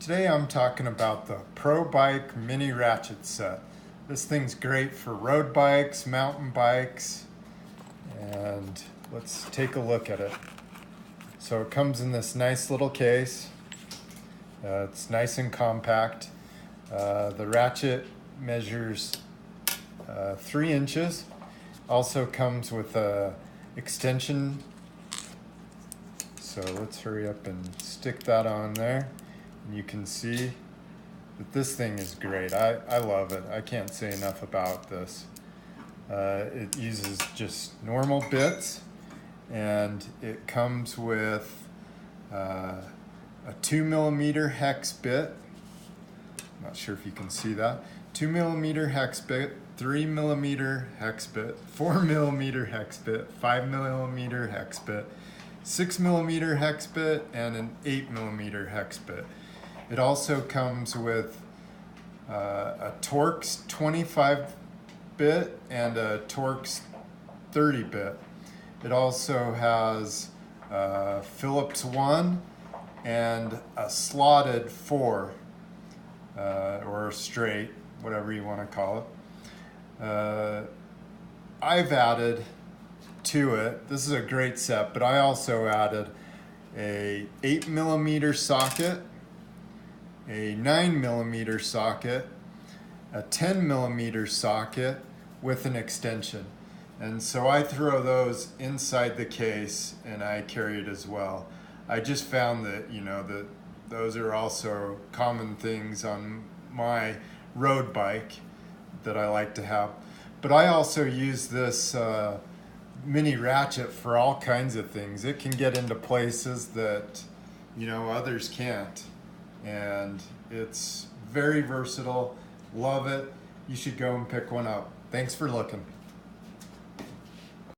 Today I'm talking about the Pro Bike Mini Ratchet set. This thing's great for road bikes, mountain bikes, and let's take a look at it. So it comes in this nice little case. It's nice and compact. The Ratchet measures 3 inches. Also comes with a extension. So let's hurry up and stick that on there. And you can see that this thing is great. I love it. I can't say enough about this. It uses just normal bits, and it comes with a 2mm hex bit. Not sure if you can see that. 2mm hex bit, 3mm hex bit, 4mm hex bit, 5mm hex bit, 6mm hex bit, and an 8mm hex bit. It also comes with a Torx 25 bit and a Torx 30 bit. It also has Phillips 1 and a slotted 4 or straight, whatever you want to call it. I've added to it, this is a great set, but I also added a 8mm socket, a 9mm socket, a 10mm socket with an extension. And so I throw those inside the case and I carry it as well. I just found that, that those are also common things on my road bike that I like to have. But I also use this mini Ratchet for all kinds of things. It can get into places that, others can't. And it's very versatile. Love it. You should go and pick one up. Thanks for looking.